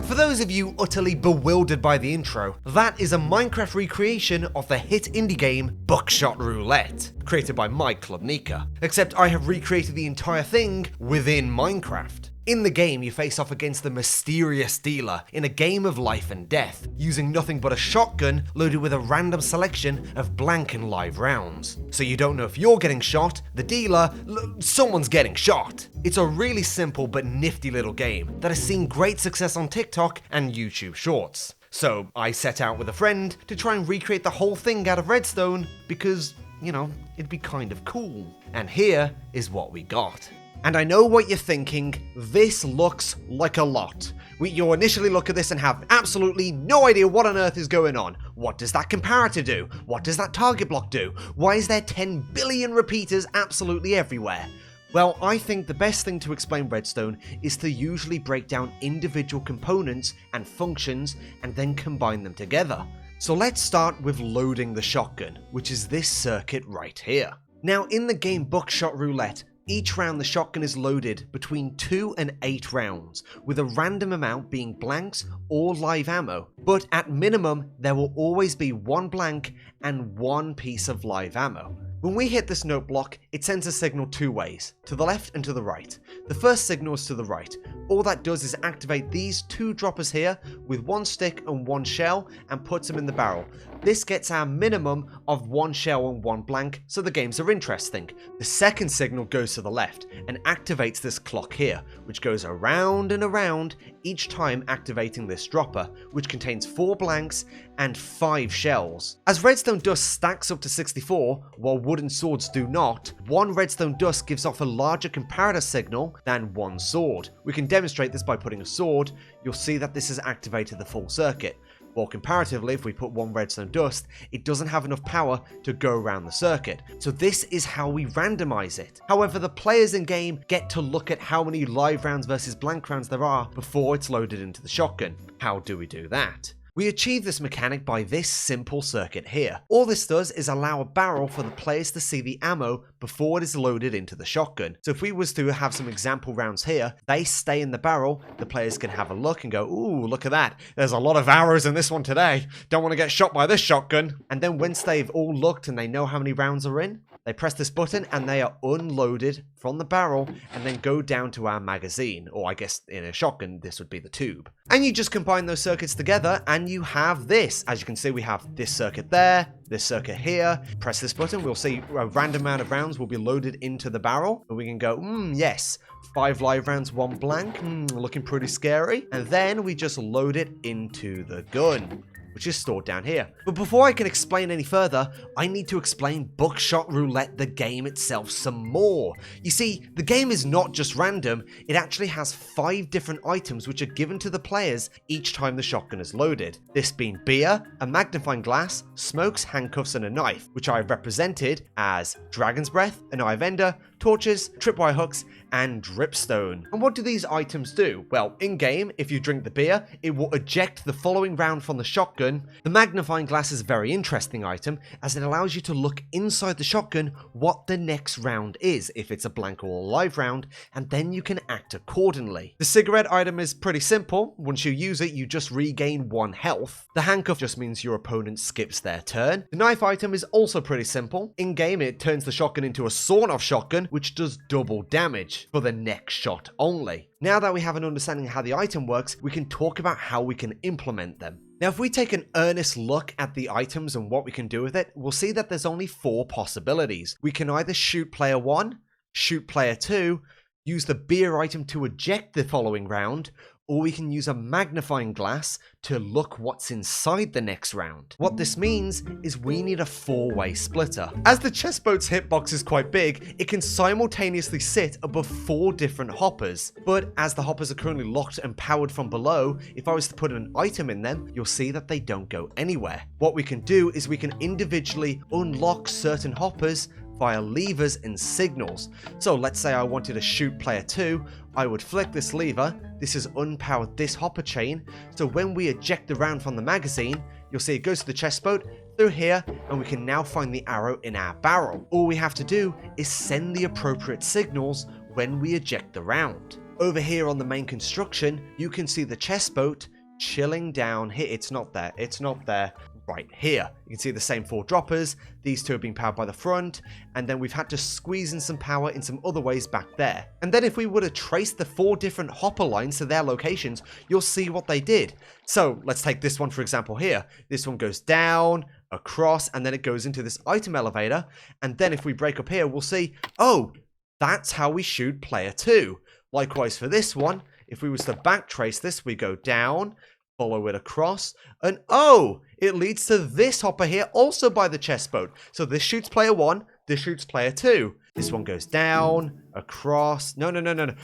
For those of you utterly bewildered by the intro, that is a Minecraft recreation of the hit indie game Buckshot Roulette, created by Mike Klubnika, except I have recreated the entire thing within Minecraft. In the game, you face off against the mysterious dealer in a game of life and death, using nothing but a shotgun loaded with a random selection of blank and live rounds. So you don't know if you're getting shot, the dealer, someone's getting shot. It's a really simple but nifty little game that has seen great success on TikTok and YouTube Shorts. So I set out with a friend to try and recreate the whole thing out of Redstone because, you know, it'd be kind of cool. And here is what we got. And I know what you're thinking, this looks like a lot. You'll initially look at this and have absolutely no idea what on earth is going on. What does that comparator do? What does that target block do? Why is there 10 billion repeaters absolutely everywhere? Well, I think the best thing to explain Redstone is to usually break down individual components and functions and then combine them together. So let's start with loading the shotgun, which is this circuit right here. Now in the game Buckshot Roulette, each round the shotgun is loaded between 2 and 8 rounds, with a random amount being blanks or live ammo. But at minimum, there will always be 1 blank and 1 piece of live ammo. When we hit this note block, it sends a signal 2 ways, to the left and to the right. The first signal is to the right. All that does is activate these 2 droppers here with 1 stick and 1 shell and puts them in the barrel. This gets our minimum of 1 shell and 1 blank, so the games are interesting. The second signal goes to the left and activates this clock here, which goes around and around, each time activating this dropper, which contains 4 blanks and 5 shells. As redstone dust stacks up to 64, while wooden swords do not, 1 redstone dust gives off a larger comparator signal than 1 sword. We can demonstrate this by putting a sword. You'll see that this has activated the full circuit. While comparatively, if we put 1 redstone dust, it doesn't have enough power to go around the circuit. So this is how we randomize it. However, the players in game get to look at how many live rounds versus blank rounds there are before it's loaded into the shotgun. How do we do that? We achieve this mechanic by this simple circuit here. All this does is allow a barrel for the players to see the ammo before it is loaded into the shotgun. So if we was to have some example rounds here, they stay in the barrel, the players can have a look and go, ooh, look at that. There's a lot of arrows in this one today. Don't want to get shot by this shotgun. And then once they've all looked and they know how many rounds are in, they press this button and they are unloaded from the barrel and then go down to our magazine, or I guess in a shotgun this would be the tube. And you just combine those circuits together and you have this. As you can see, we have this circuit there, this circuit here. Press this button, we'll see a random amount of rounds will be loaded into the barrel. And we can go, yes, 5 live rounds, 1 blank, looking pretty scary. And then we just load it into the gun, which is stored down here. But before I can explain any further, I need to explain Buckshot Roulette, the game itself, some more. You see, the game is not just random, it actually has 5 different items which are given to the players each time the shotgun is loaded. This being beer, a magnifying glass, smokes, handcuffs, and a knife, which I have represented as Dragon's Breath, an eye of Ender, torches, tripwire hooks, and dripstone. And what do these items do? Well, in-game, if you drink the beer, it will eject the following round from the shotgun. The magnifying glass is a very interesting item, as it allows you to look inside the shotgun what the next round is, if it's a blank or a live round, and then you can act accordingly. The cigarette item is pretty simple. Once you use it, you just regain 1 health. The handcuff just means your opponent skips their turn. The knife item is also pretty simple. In-game, it turns the shotgun into a sawn-off shotgun, which does double damage for the next shot only. Now that we have an understanding of how the item works, we can talk about how we can implement them. Now, if we take an earnest look at the items and what we can do with it, we'll see that there's only 4 possibilities. We can either shoot player 1, shoot player 2, use the beer item to eject the following round, or we can use a magnifying glass to look what's inside the next round. What this means is we need a 4-way splitter. As the chessboat's hitbox is quite big, it can simultaneously sit above 4 different hoppers. But as the hoppers are currently locked and powered from below, if I was to put an item in them, you'll see that they don't go anywhere. What we can do is we can individually unlock certain hoppers via levers and signals. So let's say I wanted to shoot player 2, I would flick this lever, this has unpowered this hopper chain, so when we eject the round from the magazine, you'll see it goes to the chessboat, through here, and we can now find the arrow in our barrel. All we have to do is send the appropriate signals when we eject the round. Over here on the main construction, you can see the chessboat chilling down here. It's not there. Right here. You can see the same 4 droppers. These 2 are being powered by the front, and then we've had to squeeze in some power in some other ways back there. And then if we were to trace the 4 different hopper lines to their locations, you'll see what they did. So let's take this one for example here. This one goes down, across, and then it goes into this item elevator. And then if we break up here, we'll see, oh, that's how we shoot player 2. Likewise for this one, if we was to backtrace this, we go down, follow it across, and oh, it leads to this hopper here, also by the chessboat. So this shoots player 1, this shoots player 2. This one goes down, across, no.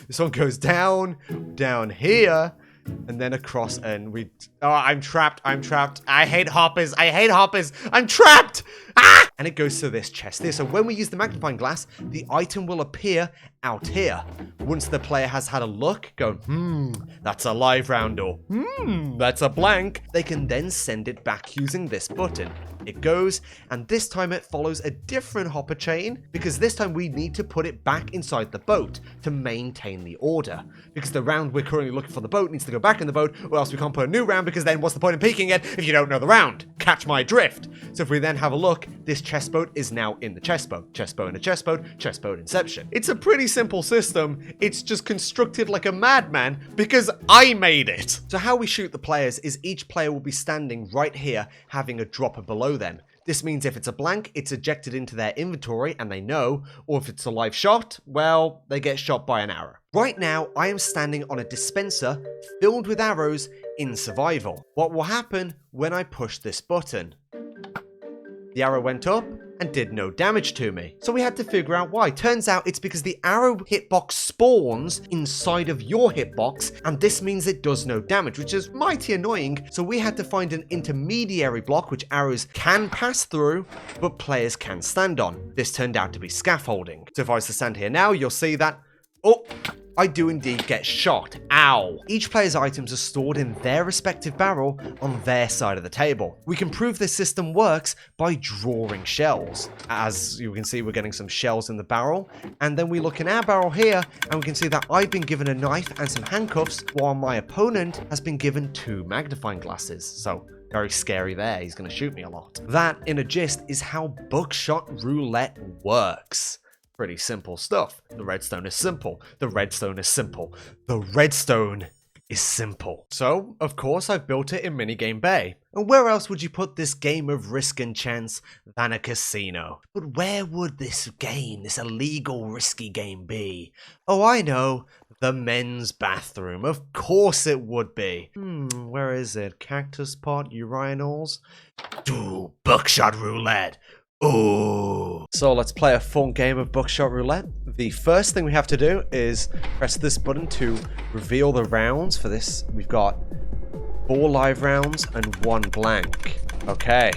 This one goes down here, and then across, and we, oh, I'm trapped. I hate hoppers, I'm trapped! Ah! And it goes to this chest here. So when we use the magnifying glass, the item will appear out here. Once the player has had a look, go, that's a live round, or that's a blank, they can then send it back using this button. It goes, and this time it follows a different hopper chain, because this time we need to put it back inside the boat to maintain the order. Because the round we're currently looking for the boat needs to go back in the boat, or else we can't put a new round, because then what's the point in peeking it if you don't know the round? Catch my drift. So if we then have a look, this chessboat is now in the chessboat. Chessboat in a chessboat, chessboat inception. It's a pretty simple system. It's just constructed like a madman because I made it. So how we shoot the players is each player will be standing right here having a dropper below them. This means if it's a blank, it's ejected into their inventory and they know, or if it's a live shot, well, they get shot by an arrow. Right now, I am standing on a dispenser filled with arrows in survival. What will happen when I push this button? The arrow went up and did no damage to me. So we had to figure out why. Turns out it's because the arrow hitbox spawns inside of your hitbox, and this means it does no damage, which is mighty annoying. So we had to find an intermediary block which arrows can pass through, but players can stand on. This turned out to be scaffolding. So if I was to stand here now, you'll see that, oh, I do indeed get shot. Ow. Each player's items are stored in their respective barrel on their side of the table. We can prove this system works by drawing shells. As you can see, we're getting some shells in the barrel. And then we look in our barrel here, and we can see that I've been given a knife and some handcuffs, while my opponent has been given 2 magnifying glasses. So very scary there. He's going to shoot me a lot. That, in a gist, is how Buckshot Roulette works. Pretty simple stuff. The redstone is simple. The redstone is simple. The redstone is simple. So, of course, I've built it in Minigame Bay. And where else would you put this game of risk and chance than a casino? But where would this game, this illegal risky game be? Oh, I know. The men's bathroom. Of course it would be. Where is it? Cactus pot, urinals? Ooh, Buckshot Roulette. Ooh. So let's play a fun game of Buckshot Roulette. The first thing we have to do is press this button to reveal the rounds. For this, we've got 4 live rounds and 1 blank. Okay.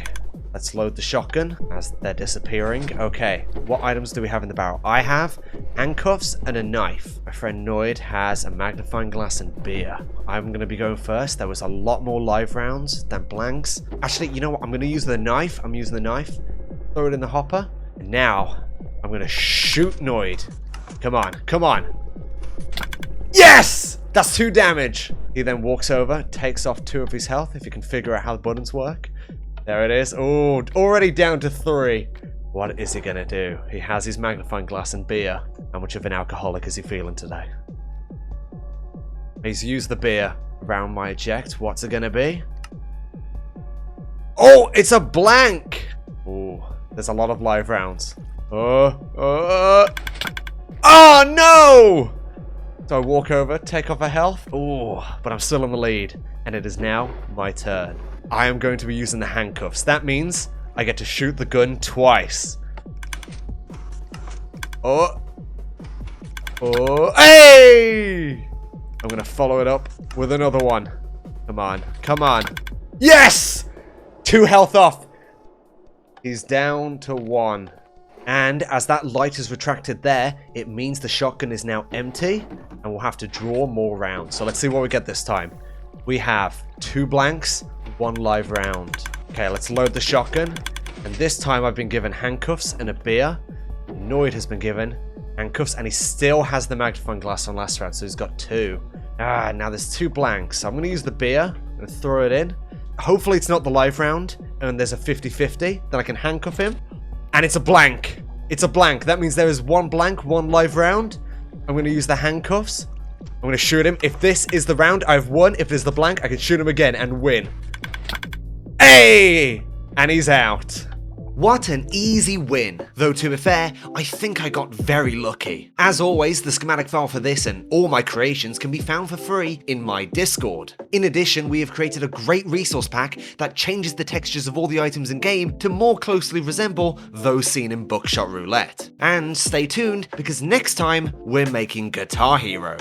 Let's load the shotgun as they're disappearing. Okay, what items do we have in the barrel? I have handcuffs and a knife. My friend Noid has a magnifying glass and beer. I'm going to be going first. There was a lot more live rounds than blanks. Actually, you know what? I'm going to use the knife. I'm using the knife. Throw it in the hopper. And now, I'm going to shoot Noid. Come on, come on. Yes! That's 2 damage. He then walks over, takes off 2 of his health, if you can figure out how the buttons work. There it is. Oh, already down to 3. What is he going to do? He has his magnifying glass and beer. How much of an alcoholic is he feeling today? He's used the beer around my eject. What's it going to be? Oh, it's a blank. Oh, there's a lot of live rounds. Oh no! So I walk over, take off her health. Oh, but I'm still in the lead. And it is now my turn. I am going to be using the handcuffs. That means I get to shoot the gun twice. Oh. Oh. Hey! I'm going to follow it up with another one. Come on. Come on. Yes! 2 health off. He's down to 1. And as that light is retracted there, it means the shotgun is now empty. And we'll have to draw more rounds. So let's see what we get this time. We have 2 blanks, 1 live round. Okay, let's load the shotgun. And this time I've been given handcuffs and a beer. Noid has been given handcuffs, and he still has the magnifying glass on last round, so he's got 2. Now there's 2 blanks. So I'm going to use the beer and throw it in. Hopefully it's not the live round, and there's a 50-50. Then I can handcuff him. And it's a blank. It's a blank. That means there is 1 blank, 1 live round. I'm going to use the handcuffs. I'm going to shoot him. If this is the round, I've won. If there's the blank, I can shoot him again and win. Hey! And he's out. What an easy win. Though to be fair, I think I got very lucky. As always, the schematic file for this and all my creations can be found for free in my Discord. In addition, we have created a great resource pack that changes the textures of all the items in game to more closely resemble those seen in Buckshot Roulette. And stay tuned, because next time, we're making Guitar Hero.